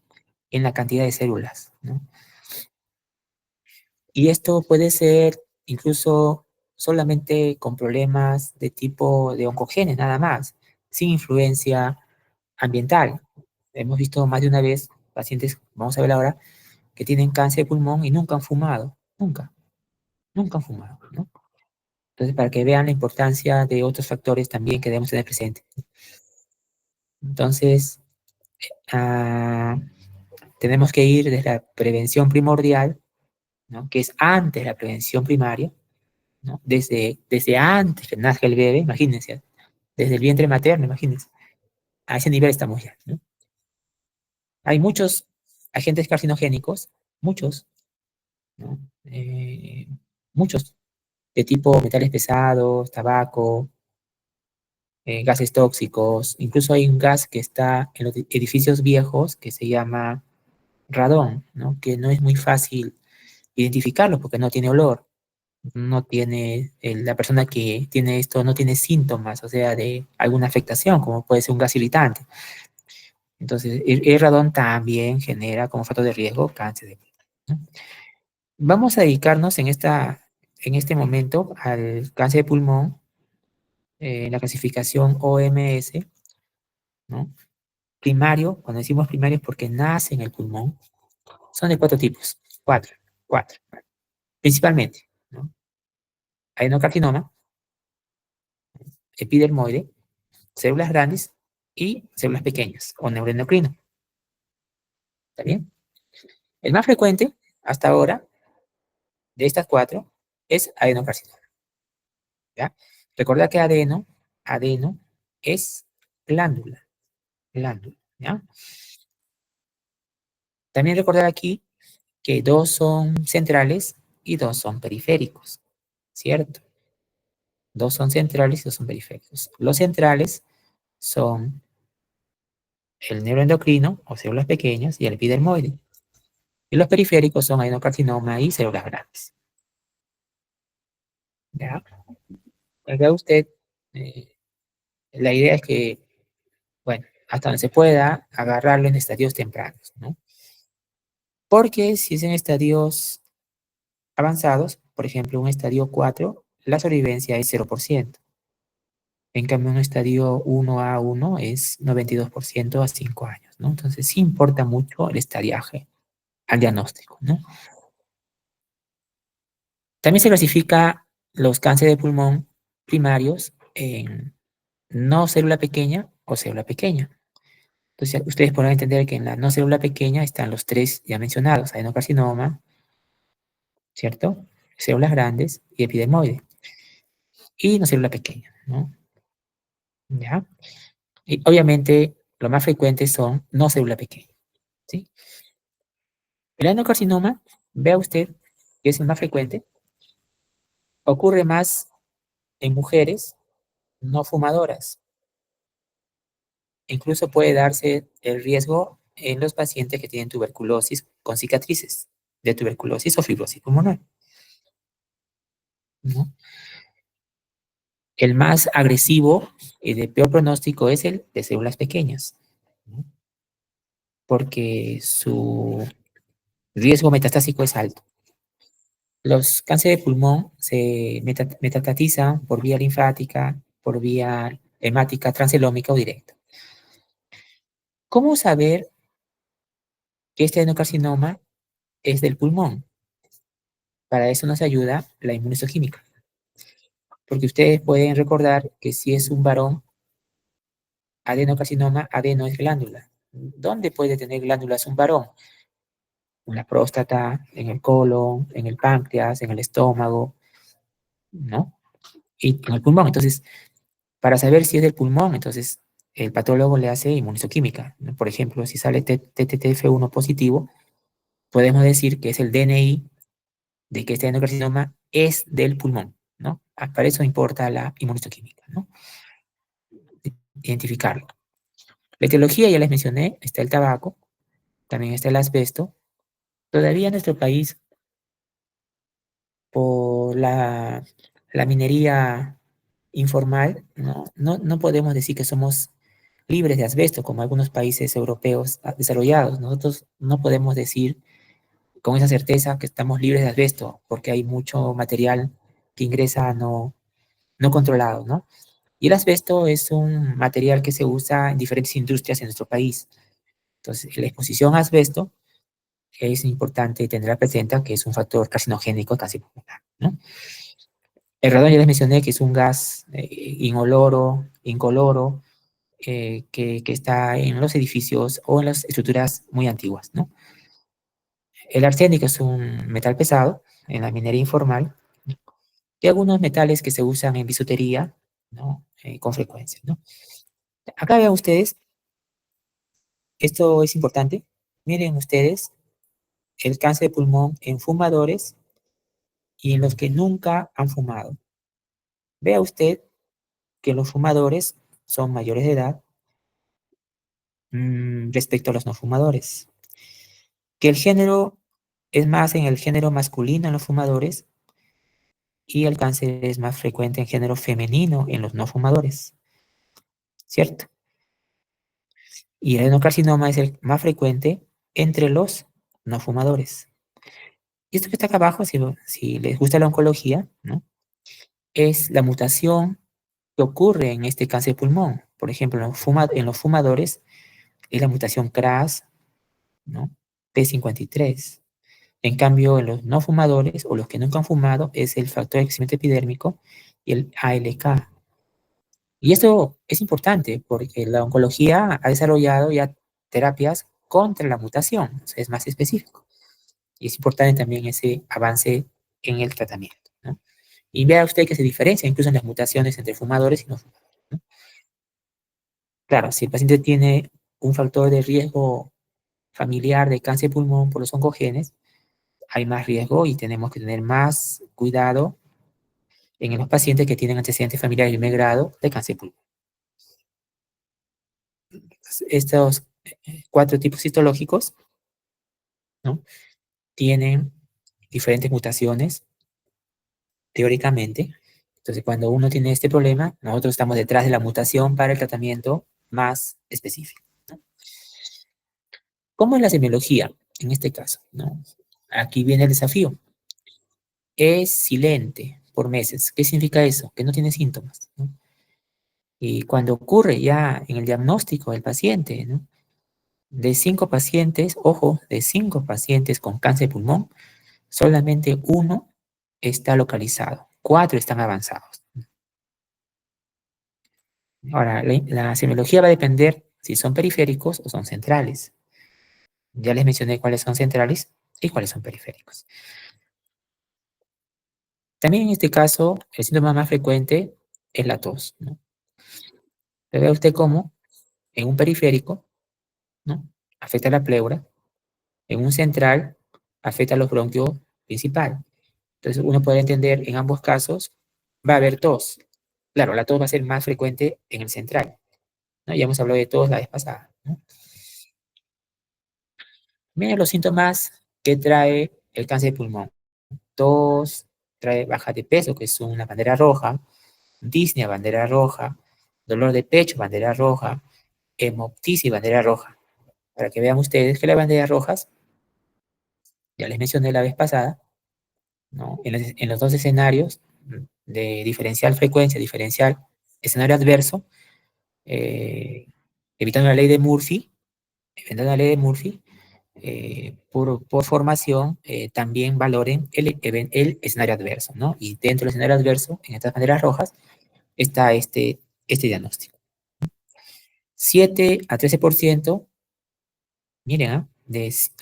en la cantidad de células, ¿no? Y esto puede ser incluso solamente con problemas de tipo de oncogenes, nada más, sin influencia ambiental. Hemos visto más de una vez pacientes, vamos a ver ahora, que tienen cáncer de pulmón y nunca han fumado, nunca, nunca han fumado, ¿no? Entonces, para que vean la importancia de otros factores también que debemos tener presente. Entonces, ah, tenemos que ir desde la prevención primordial, ¿no? Que es antes de la prevención primaria, ¿no? Desde antes que nazca el bebé, imagínense, desde el vientre materno, imagínense. A ese nivel estamos ya, ¿no? Hay muchos agentes carcinogénicos, muchos, ¿no? Muchos, de tipo metales pesados, tabaco, gases tóxicos. Incluso hay un gas que está en los edificios viejos que se llama radón, ¿no? Que no es muy fácil identificarlo porque no tiene olor, no tiene, la persona que tiene esto no tiene síntomas, o sea, de alguna afectación, como puede ser un gas irritante. Entonces, el radón también genera como factor de riesgo cáncer de pulmón, ¿no? Vamos a dedicarnos en este momento al cáncer de pulmón, la clasificación OMS, ¿no? Primario, cuando decimos primario es porque nace en el pulmón, son de cuatro tipos, cuatro, principalmente, ¿no? Adenocarcinoma, epidermoide, células grandes y células pequeñas o neuroendocrino. ¿Está bien? El más frecuente hasta ahora de estas cuatro es adenocarcinoma. ¿Ya? Recordad que adeno es glándula, glándula. ¿Ya? También recordar aquí que dos son centrales y dos son periféricos, ¿cierto? Dos son centrales y dos son periféricos. Los centrales son el neuroendocrino o células pequeñas y el epidermoide. Y los periféricos son adenocarcinoma y células grandes. ¿Ya? Acá usted, eh, la idea es que, bueno, hasta donde se pueda, agarrarlo en estadios tempranos, ¿no? Porque si es en estadios avanzados, por ejemplo, un estadio 4, la sobrevivencia es 0%. En cambio, un estadio 1A1 es 92% a 5 años, ¿no? Entonces, sí importa mucho el estadiaje al diagnóstico, ¿no? También se clasifica los cánceres de pulmón primarios en no célula pequeña o célula pequeña. Entonces, ustedes podrán entender que en la no célula pequeña están los tres ya mencionados, adenocarcinoma, ¿cierto? Células grandes y epidermoide. Y no célula pequeña, ¿no? ¿Ya? Y obviamente, lo más frecuente son no célula pequeña, ¿sí? El adenocarcinoma, vea usted que es el más frecuente, ocurre más en mujeres no fumadoras. Incluso puede darse el riesgo en los pacientes que tienen tuberculosis con cicatrices de tuberculosis o fibrosis pulmonar, ¿no? El más agresivo y de peor pronóstico es el de células pequeñas, ¿no? Porque su riesgo metastásico es alto. Los cánceres de pulmón se metastatizan por vía linfática, por vía hemática transelómica o directa. ¿Cómo saber que este adenocarcinoma es del pulmón? Para eso nos ayuda la inmunohistoquímica. Porque ustedes pueden recordar que si es un varón, adenocarcinoma, adeno es glándula. ¿Dónde puede tener glándulas un varón? En la próstata, en el colon, en el páncreas, en el estómago, ¿no? Y en el pulmón. Entonces, para saber si es del pulmón, entonces el patólogo le hace inmunohistoquímica, ¿no? Por ejemplo, si sale TTF1 positivo, podemos decir que es el DNI de que este adenocarcinoma es del pulmón, ¿no? Para eso importa la inmunohistoquímica, ¿no? Identificarlo. La etiología ya les mencioné, está el tabaco, también está el asbesto, Todavía en nuestro país, por la minería informal, no podemos decir que somos libres de asbesto, como algunos países europeos desarrollados. Nosotros no podemos decir con esa certeza que estamos libres de asbesto, porque hay mucho material que ingresa no controlado, ¿no? Y el asbesto es un material que se usa en diferentes industrias en nuestro país. Entonces, la exposición a asbesto es importante tenerla presente, que es un factor carcinogénico casi pulmonar, ¿no? El radón ya les mencioné que es un gas inoloro, incoloro, que está en los edificios o en las estructuras muy antiguas, ¿no? El arsénico es un metal pesado en la minería informal y algunos metales que se usan en bisutería, ¿no? Con frecuencia, ¿no? Acá vean ustedes, esto es importante. Miren ustedes el cáncer de pulmón en fumadores y en los que nunca han fumado. Vea usted que los fumadores son mayores de edad respecto a los no fumadores. Que el género es más en el género masculino en los fumadores y el cáncer es más frecuente en género femenino en los no fumadores, ¿cierto? Y el adenocarcinoma es el más frecuente entre los no fumadores. Y esto que está acá abajo, si les gusta la oncología, ¿no? Es la mutación que ocurre en este cáncer de pulmón. Por ejemplo, en los fumadores es la mutación KRAS, ¿no? P53. En cambio, en los no fumadores o los que nunca han fumado es el factor de crecimiento epidérmico y el ALK. Y esto es importante porque la oncología ha desarrollado ya terapias contra la mutación, o sea, es más específico. Y es importante también ese avance en el tratamiento, ¿no? Y vea usted que se diferencia incluso en las mutaciones entre fumadores y no fumadores, ¿no? Claro, si el paciente tiene un factor de riesgo familiar de cáncer de pulmón por los oncogenes, hay más riesgo y tenemos que tener más cuidado en los pacientes que tienen antecedentes familiares de primer grado de cáncer de pulmón. Estos cuatro tipos histológicos, ¿no? Tienen diferentes mutaciones, teóricamente. Entonces, cuando uno tiene este problema, nosotros estamos detrás de la mutación para el tratamiento más específico, ¿no? ¿Cómo es la semiología en este caso, ¿no? Aquí viene el desafío. Es silente por meses. ¿Qué significa eso? Que no tiene síntomas, ¿no? Y cuando ocurre ya en el diagnóstico del paciente, ¿no? De 5 pacientes, ojo, de 5 pacientes con cáncer de pulmón, solamente uno está localizado, 4 están avanzados. Ahora, la semiología va a depender si son periféricos o son centrales. Ya les mencioné cuáles son centrales y cuáles son periféricos. También en este caso, el síntoma más frecuente es la tos, ¿no? Ve usted cómo en un periférico, ¿no? Afecta la pleura, en un central afecta a los bronquios principal. Entonces, uno puede entender en ambos casos, va a haber tos. Claro, la tos va a ser más frecuente en el central, ¿no? Ya hemos hablado de tos la vez pasada, ¿no? Miren los síntomas que trae el cáncer de pulmón. Tos, trae baja de peso, que es una bandera roja, disnea, bandera roja, dolor de pecho, bandera roja, hemoptisis, bandera roja. Para que vean ustedes que las banderas rojas, ya les mencioné la vez pasada, ¿no? En los dos escenarios de diferencial frecuencia, diferencial escenario adverso, eh, evitando la ley de Murphy, evitando la ley de Murphy, por formación, también valoren el escenario adverso, ¿no? Y dentro del escenario adverso, en estas banderas rojas, está este diagnóstico. 7 a 13%, miren,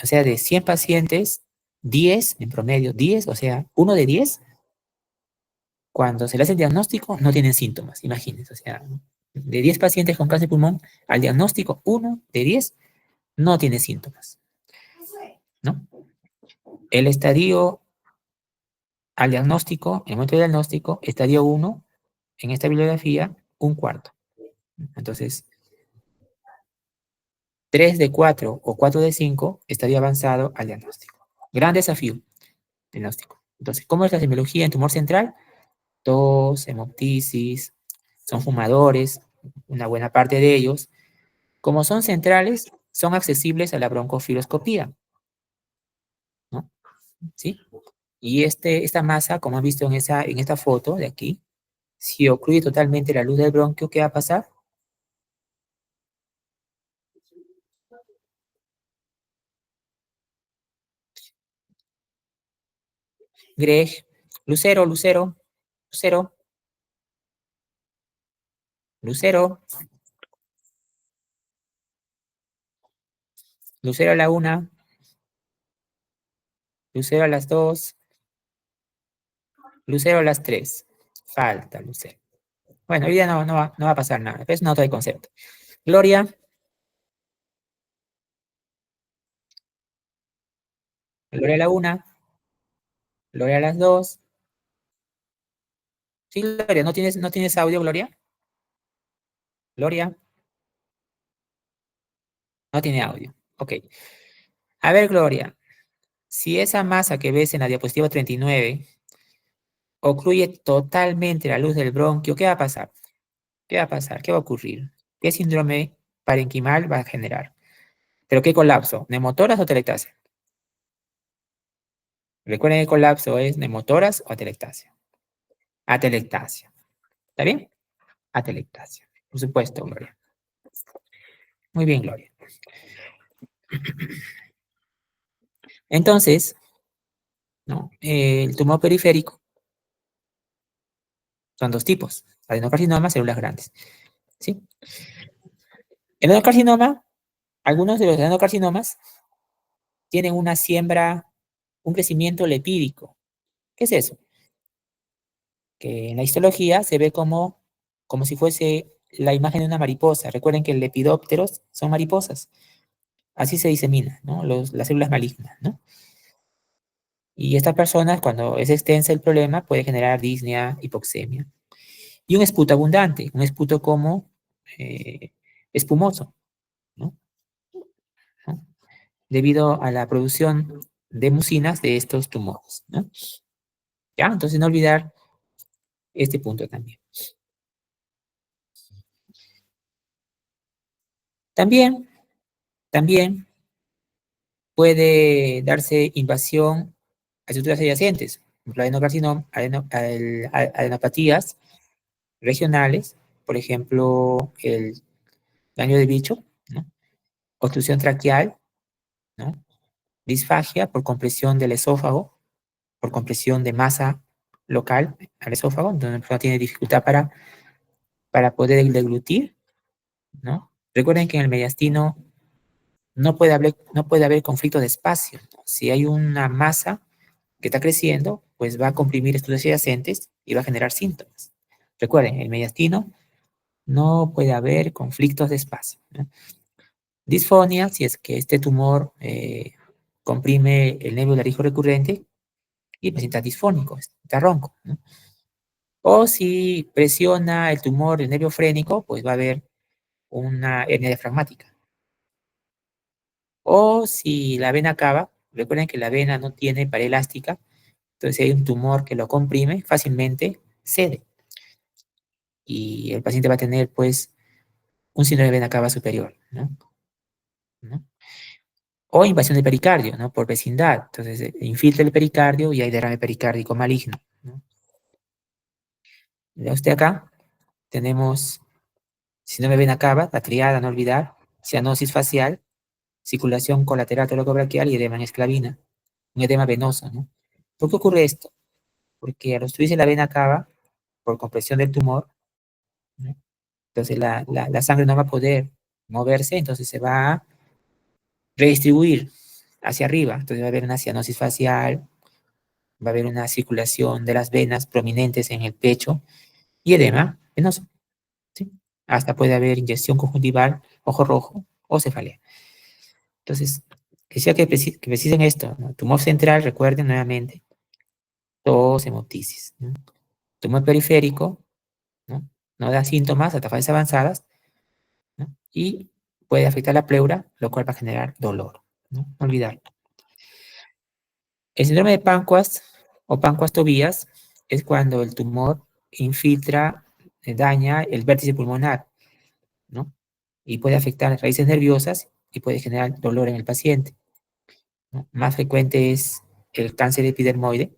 o sea, de 100 pacientes, 10 en promedio, 10, o sea, uno de 10 cuando se le hace el diagnóstico, no tienen síntomas, imagínense. O sea, de 10 pacientes con cáncer de pulmón, al diagnóstico, uno de 10 no tiene síntomas, ¿no? El estadio al diagnóstico, en el momento del diagnóstico, estadio 1, en esta bibliografía, un cuarto. Entonces, 3 de 4 o 4 de 5 estadio avanzado al diagnóstico. Gran desafío diagnóstico. Entonces, ¿cómo es la semiología en tumor central? Tos, hemoptisis, son fumadores, una buena parte de ellos. Como son centrales, son accesibles a la broncofiloscopía, ¿no? ¿Sí? Y esta masa, como han visto en esta foto de aquí, si ocluye totalmente la luz del bronquio, ¿qué va a pasar? Greg, Lucero, Lucero, Lucero, Lucero, Lucero a la una, Lucero a las dos, Lucero a las tres. Falta Lucero. Bueno, hoy día no va a pasar nada. Es una nota de concepto. Gloria, Gloria a la una, Gloria a las dos. Sí, Gloria, no tienes audio, Gloria? Gloria, no tiene audio. Ok. A ver, Gloria, si esa masa que ves en la diapositiva 39 ocluye totalmente la luz del bronquio, ¿qué va a pasar? ¿Qué va a pasar? ¿Qué va a ocurrir? ¿Qué síndrome parenquimal va a generar? ¿Pero qué colapso? ¿Neumotoras o telectasia? Recuerden que el colapso es neumotoras o atelectasia. Atelectasia. ¿Está bien? Atelectasia. Por supuesto, Gloria. Muy bien, Gloria. Entonces, ¿no? El tumor periférico son dos tipos. Adenocarcinoma, células grandes. ¿Sí? El adenocarcinoma, algunos de los adenocarcinomas tienen una siembra, un crecimiento lepídico. ¿Qué es eso? Que en la histología se ve como si fuese la imagen de una mariposa. Recuerden que el lepidópteros son mariposas. Así se disemina, ¿no? Las células malignas, ¿no? Y estas personas, cuando es extensa el problema, puede generar disnea, hipoxemia. Y un esputo abundante, un esputo como espumoso, ¿no? ¿No? Debido a la producción de mucinas de estos tumores, ¿no? ¿Ya? Entonces no olvidar este punto también. También, también puede darse invasión a estructuras adyacentes, por ejemplo, adenopatías regionales, por ejemplo, el daño de bicho, ¿no? Obstrucción traqueal, ¿no? Disfagia por compresión del esófago, por compresión de masa local al esófago, donde la persona tiene dificultad para poder deglutir, ¿no? Recuerden que en el mediastino no puede haber conflicto de espacio, ¿no? Si hay una masa que está creciendo, pues va a comprimir estructuras adyacentes y va a generar síntomas. Recuerden, en el mediastino no puede haber conflictos de espacio, ¿no? Disfonia, si es que este tumor comprime el nervio laríngeo recurrente y el paciente está disfónico, está ronco, ¿no? O si presiona el tumor el nervio frénico, pues va a haber una hernia diafragmática. O si la vena cava, recuerden que la vena no tiene pared elástica, entonces si hay un tumor que lo comprime, fácilmente cede. Y el paciente va a tener, pues, un síndrome de vena cava superior, ¿no? ¿No? O invasión del pericardio, ¿no? Por vecindad. Entonces, infiltra el pericardio y hay derrame pericárdico maligno, ¿no? Ya usted acá tenemos síndrome de vena cava, la triada, no olvidar, cianosis facial, circulación colateral toracobraquial y edema en esclavina, un edema venoso, ¿no? ¿Por qué ocurre esto? Porque al obstruirse la vena cava, por compresión del tumor, ¿no? Entonces la sangre no va a poder moverse, entonces se va a redistribuir hacia arriba. Entonces va a haber una cianosis facial, va a haber una circulación de las venas prominentes en el pecho y edema venoso, ¿sí? Hasta puede haber inyección conjuntival, ojo rojo o cefalea. Entonces, quisiera que precisen esto, ¿no? Tumor central, recuerden nuevamente, tos, hemoptisis, ¿no? Tumor periférico, ¿no? No da síntomas hasta fases avanzadas, ¿no? Y puede afectar la pleura, lo cual va a generar dolor, ¿no? No olvidar. El síndrome de Panquas o Panquas-Tobías es cuando el tumor infiltra, daña el vértice pulmonar, ¿no? Y puede afectar las raíces nerviosas y puede generar dolor en el paciente, ¿no? Más frecuente es el cáncer epidermoide.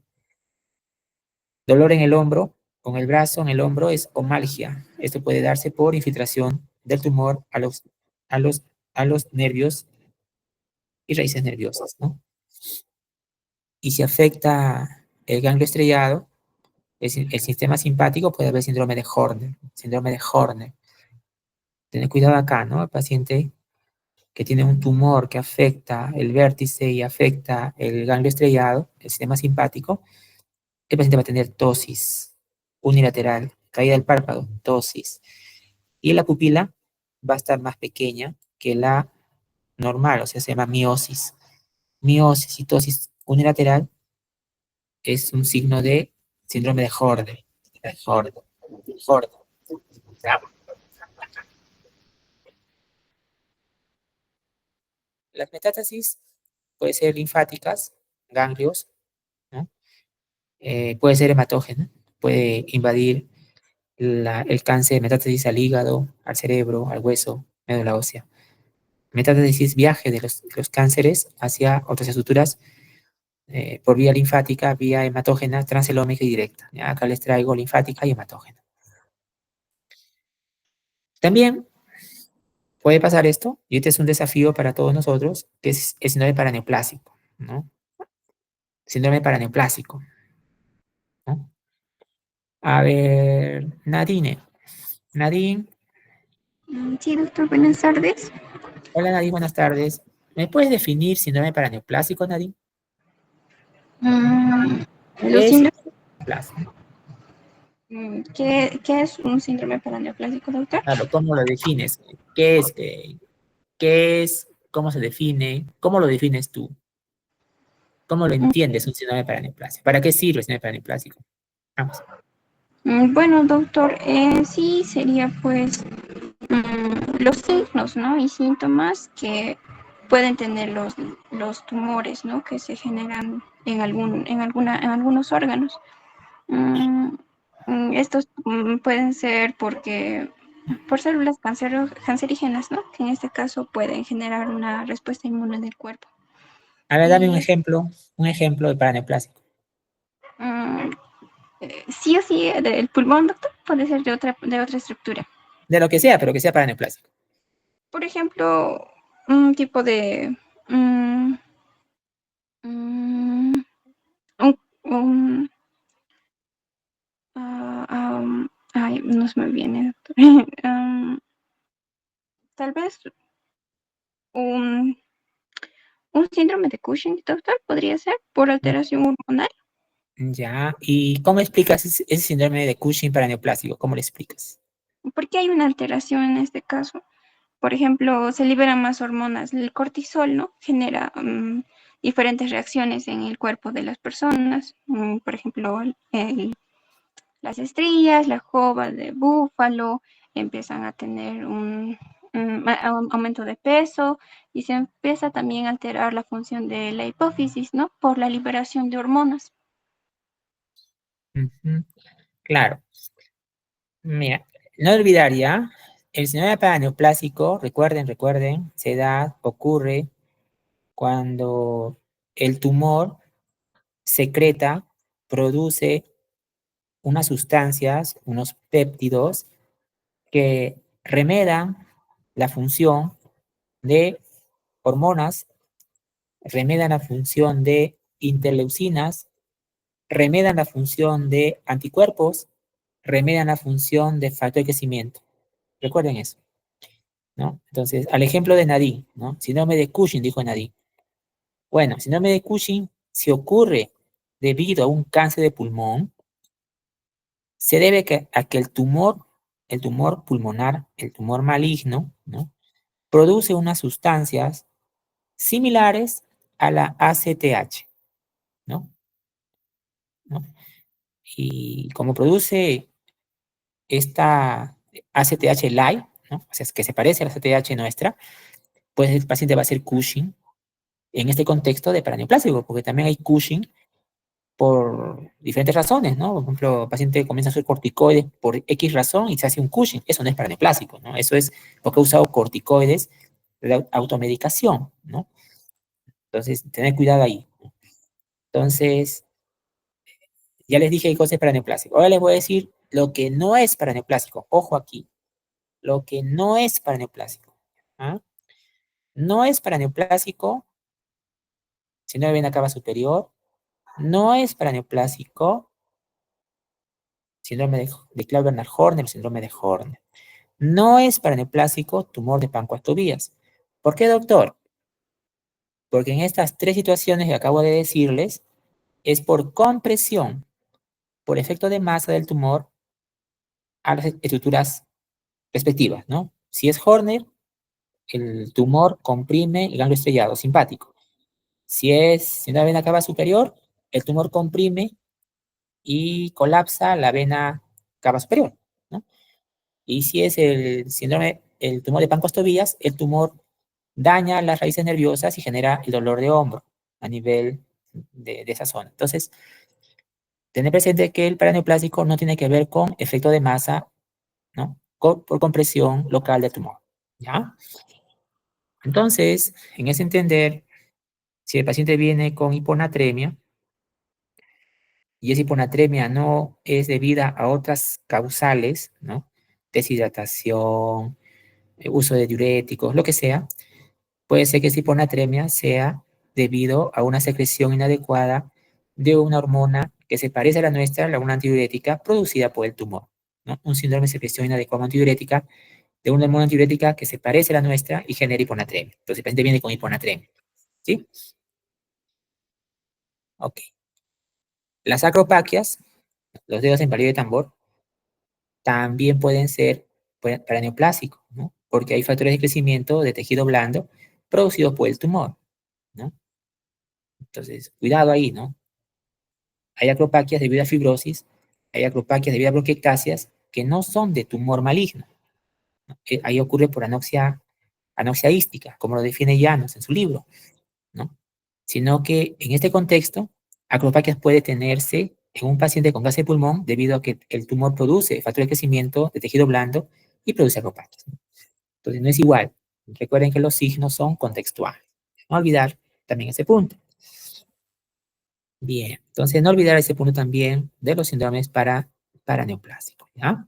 Dolor en el hombro, con el brazo en el hombro es omalgia. Esto puede darse por infiltración del tumor a los, a los nervios y raíces nerviosas, ¿no? Y si afecta el ganglio estrellado, el sistema simpático, puede haber síndrome de Horner. Síndrome de Horner. Tener cuidado acá, ¿no? El paciente que tiene un tumor que afecta el vértice y afecta el ganglio estrellado, el sistema simpático, el paciente va a tener tosis unilateral, caída del párpado, tosis. Y la pupila va a estar más pequeña que la normal, o sea, se llama miosis. Miosis y tosis unilateral es un signo de síndrome de Horner. Horner. Horner. Las metástasis pueden ser linfáticas, ganglios, ¿no? Puede ser hematógena, puede invadir el cáncer, metástasis al hígado, al cerebro, al hueso, médula ósea. Metástasis viaje de los cánceres hacia otras estructuras por vía linfática, vía hematógena, transelómica y directa. ¿Ya? Acá les traigo linfática y hematógena. También puede pasar esto, y este es un desafío para todos nosotros, que es el síndrome paraneoplásico, ¿no? Síndrome paraneoplásico, ¿no? A ver, Nadine. Nadine, Sí, doctor, buenas tardes. hola Nadine, buenas tardes. ¿Me puedes definir síndrome paraneoplásico, Nadine? Mm, ¿Qué los es síndromes, plásico? ¿qué es un síndrome paraneoplásico, doctor? Claro, ¿cómo lo defines? ¿Qué es? ¿Qué es? ¿Cómo se define? ¿Cómo lo defines tú? ¿Cómo lo Mm, entiendes un síndrome paraneoplásico? ¿Para qué sirve el síndrome paraneoplásico? Vamos. Bueno, doctor, sí sería pues los signos, ¿no? Y síntomas que pueden tener los tumores, ¿no? Que se generan en algunos órganos. Mm, Estos pueden ser por células cancerígenas, ¿no? Que en este caso pueden generar una respuesta inmune del cuerpo. A ver, dame Y un ejemplo de paraneoplásico. mm, sí o sí del pulmón, doctor, puede ser de otra estructura. De lo que sea, pero que sea paraneoplásico. Por ejemplo, un tipo de mm, mm, un, un, ay, no se me viene, doctor. Tal vez un, un síndrome de Cushing, doctor, podría ser por alteración hormonal, Ya, ¿y cómo explicas ese síndrome de Cushing paraneoplásico? ¿Cómo lo explicas? porque hay una alteración en este caso. Por ejemplo, se liberan más hormonas. El cortisol, ¿no? Genera diferentes reacciones en el cuerpo de las personas. Por ejemplo, las estrías, la jova de búfalo, empiezan a tener un aumento de peso y se empieza también a alterar la función de la hipófisis, ¿no? Por la liberación de hormonas. Ujú. Claro. Mira, no olvidar ya, el síndrome paraneoplásico, recuerden, se da, ocurre cuando el tumor secreta, produce unas sustancias, unos péptidos que remedan la función de hormonas, remedan la función de interleucinas, remedan la función de anticuerpos, remedan la función de factor de crecimiento. Recuerden eso, ¿no? Entonces, al ejemplo de Nadine, ¿no? Síndrome de Cushing, dijo Nadine. Bueno, síndrome de Cushing, si ocurre debido a un cáncer de pulmón, se debe a que el tumor pulmonar, el tumor maligno, ¿no? Produce unas sustancias similares a la ACTH, ¿no? ¿No? Y como produce esta ACTH light, ¿no? O sea, es que se parece a la ACTH nuestra, pues el paciente va a ser Cushing, en este contexto de paraneoplásico, porque también hay Cushing por diferentes razones, ¿no? Por ejemplo, el paciente comienza a usar corticoides por X razón y se hace un Cushing. Eso no es paraneoplásico, ¿no? Eso es porque ha usado corticoides de automedicación, ¿no? Entonces, tener cuidado ahí. Entonces, ya les dije qué cosa es paraneoplásico. Ahora les voy a decir lo que no es paraneoplásico. Ojo aquí. Lo que no es paraneoplásico. ¿Ah? No es paraneoplásico síndrome de vena cava superior. No es paraneoplásico síndrome de Claude-Bernard-Horner o síndrome de Horner. No es paraneoplásico tumor de Pancoast-Tobías. ¿Por qué, doctor? Porque en estas tres situaciones que acabo de decirles es por compresión, por efecto de masa del tumor a las estructuras respectivas, ¿no? Si es Horner, el tumor comprime el ganglio estrellado simpático. Si es síndrome de vena cava superior, el tumor comprime y colapsa la vena cava superior, ¿no? Y si es el tumor de Pancoast-Tobías, el tumor daña las raíces nerviosas y genera el dolor de hombro a nivel de esa zona. Entonces, tener presente que el paraneoplásico no tiene que ver con efecto de masa, ¿no? Por compresión local del tumor, ¿ya? Entonces, en ese entender, si el paciente viene con hiponatremia y esa hiponatremia no es debida a otras causales, ¿no? Deshidratación, uso de diuréticos, lo que sea, puede ser que esa hiponatremia sea debido a una secreción inadecuada de una hormona que se parece a la nuestra, la hormona antidiurética producida por el tumor, ¿no? Un síndrome de secreción inadecuada antidiurética de una hormona antidiurética que se parece a la nuestra y genera hiponatremia. Entonces el paciente viene con hiponatremia, ¿sí? Ok. Las acropaquias, los dedos en palillo de tambor, también pueden ser paraneoplásicos, ¿no? Porque hay factores de crecimiento de tejido blando producidos por el tumor, ¿no? Entonces, cuidado ahí, ¿no? Hay acropaquias debido a fibrosis, hay acropaquias debido a bronquiectasias que no son de tumor maligno, ¿no? Ahí ocurre por anoxia ística, como lo define Llanos en su libro, ¿no? Sino que en este contexto, acropaquias puede tenerse en un paciente con cáncer de pulmón debido a que el tumor produce factores de crecimiento de tejido blando y produce acropaquias, ¿no? Entonces no es igual. Recuerden que los signos son contextuales. No olvidar también ese punto. Bien, entonces no olvidar ese punto también de los síndromes paraneoplásicos, ¿ya?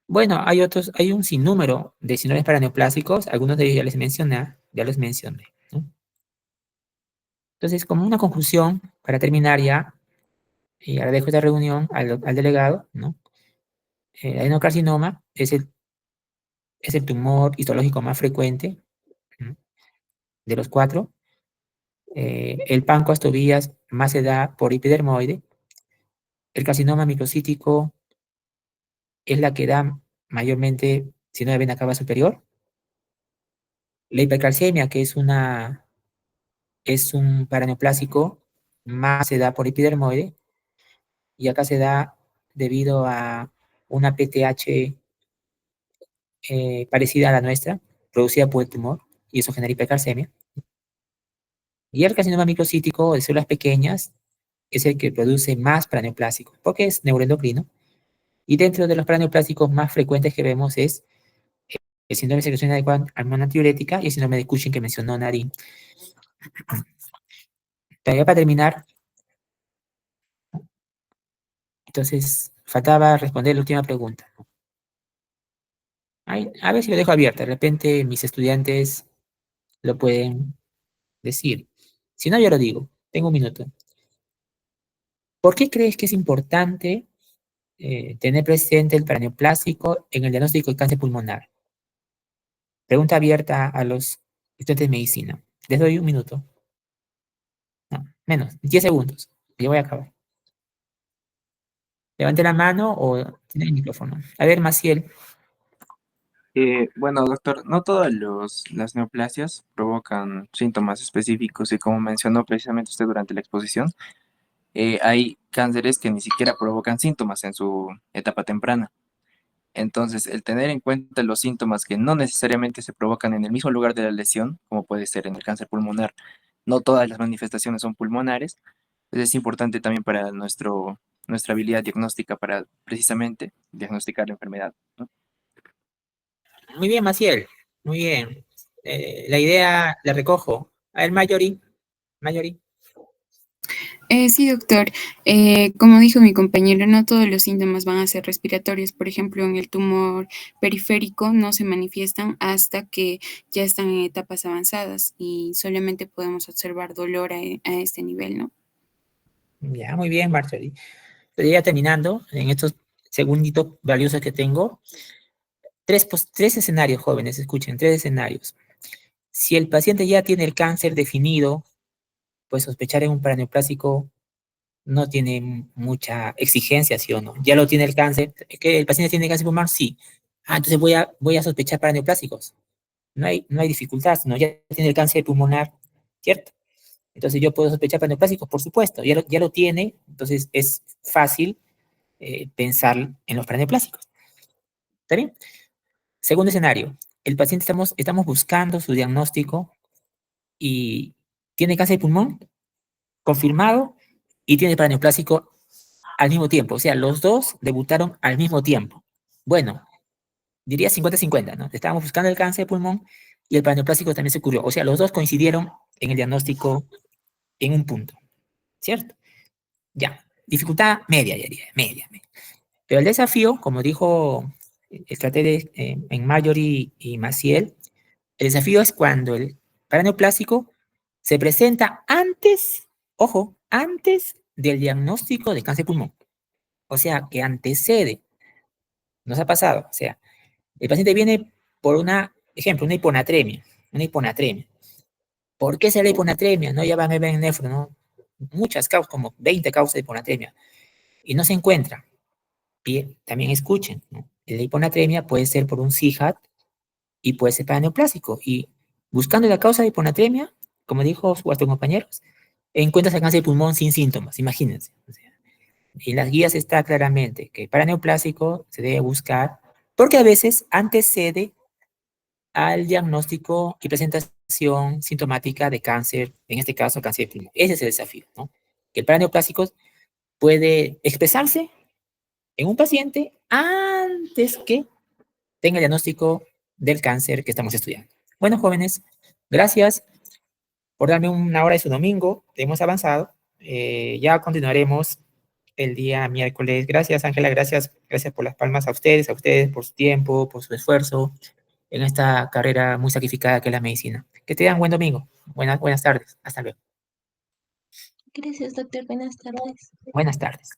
Bueno, hay un sinnúmero de síndromes paraneoplásicos, algunos de ellos ya los mencioné, ¿no? Entonces, como una conclusión, para terminar ya, y ahora dejo esta reunión al delegado, ¿no? El adenocarcinoma es el tumor histológico más frecuente, ¿no? De los cuatro. El Pancoast-Tobías más se da por epidermoide. El carcinoma microcítico es la que da mayormente síndrome de vena cava superior. La hipercalcemia, que es un paraneoplásico, más se da por epidermoide, y acá se da debido a una PTH parecida a la nuestra, producida por el tumor, y eso genera hipercalcemia. Y el carcinoma microcítico de células pequeñas es el que produce más paraneoplásicos, porque es neuroendocrino, y dentro de los paraneoplásicos más frecuentes que vemos es el síndrome de secreción inadecuada a hormona antidiurética y el síndrome de Cushing que mencionó Nari. Todavía para terminar, entonces faltaba responder la última pregunta. Ay, a ver si lo dejo abierto, de repente mis estudiantes lo pueden decir. Si no, yo lo digo, tengo un minuto. ¿Por qué crees que es importante tener presente el paraneoplásico en el diagnóstico de cáncer pulmonar? Pregunta abierta a los estudiantes de medicina. Les doy un minuto. No, menos, 10 segundos. Yo voy a acabar. Levante la mano o tiene el micrófono. A ver, Maciel. Bueno, doctor, no todas las neoplasias provocan síntomas específicos y como mencionó precisamente usted durante la exposición, hay cánceres que ni siquiera provocan síntomas en su etapa temprana. Entonces, el tener en cuenta los síntomas que no necesariamente se provocan en el mismo lugar de la lesión, como puede ser en el cáncer pulmonar, no todas las manifestaciones son pulmonares, pues es importante también para nuestra habilidad diagnóstica para precisamente diagnosticar la enfermedad, ¿no? Muy bien, Maciel. Muy bien. La idea la recojo. A ver, Mayori. Sí, doctor. Como dijo mi compañero, no todos los síntomas van a ser respiratorios. Por ejemplo, en el tumor periférico no se manifiestan hasta que ya están en etapas avanzadas y solamente podemos observar dolor a este nivel, ¿no? Ya, muy bien, Marjorie. Pero ya terminando, en estos segunditos valiosos que tengo, tres escenarios, jóvenes, escuchen, tres escenarios. Si el paciente ya tiene el cáncer definido, pues sospechar en un paraneoplásico no tiene mucha exigencia, ¿sí o no? Ya lo tiene el cáncer. ¿Que el paciente tiene cáncer pulmonar? Sí. Ah, entonces voy a sospechar paraneoplásicos. No hay dificultad, no, ya tiene el cáncer pulmonar, ¿cierto? Entonces yo puedo sospechar paraneoplásicos, por supuesto, ya lo tiene, entonces es fácil pensar en los paraneoplásicos. ¿Está bien? Segundo escenario, el paciente estamos buscando su diagnóstico y tiene cáncer de pulmón confirmado y tiene paraneoplásico al mismo tiempo. O sea, los dos debutaron al mismo tiempo. Bueno, diría 50-50, ¿no? Estábamos buscando el cáncer de pulmón y el paraneoplásico también se ocurrió. O sea, los dos coincidieron en el diagnóstico en un punto, ¿cierto? Ya, dificultad media, ya diría, media. Pero el desafío, como dijo el en Marjorie y Maciel, el desafío es cuando el paraneoplásico se presenta antes, ojo, antes del diagnóstico de cáncer de pulmón. O sea, que antecede. Nos ha pasado. O sea, el paciente viene por ejemplo, una hiponatremia. Una hiponatremia. ¿Por qué se la hiponatremia? No, ya van a ver en nefro, ¿no? Muchas causas, como 20 causas de hiponatremia. Y no se encuentra. Y también escuchen, ¿no? La hiponatremia puede ser por un CIJAT y puede ser paraneoplásico. Y buscando la causa de hiponatremia, como dijo vuestros compañeros, encuentras el cáncer de pulmón sin síntomas, imagínense. O sea, en las guías está claramente que para neoplásico se debe buscar, porque a veces antecede al diagnóstico y presentación sintomática de cáncer, en este caso cáncer de pulmón. Ese es el desafío, ¿no? Que el paraneoplásico puede expresarse en un paciente antes que tenga el diagnóstico del cáncer que estamos estudiando. Bueno, jóvenes, gracias por darme una hora de su domingo. Hemos avanzado. Ya continuaremos el día miércoles. Gracias, Ángela. Gracias por las palmas a ustedes por su tiempo, por su esfuerzo en esta carrera muy sacrificada que es la medicina. Que tengan buen domingo. Buenas tardes. Hasta luego. Gracias, doctor. Buenas tardes. Buenas tardes.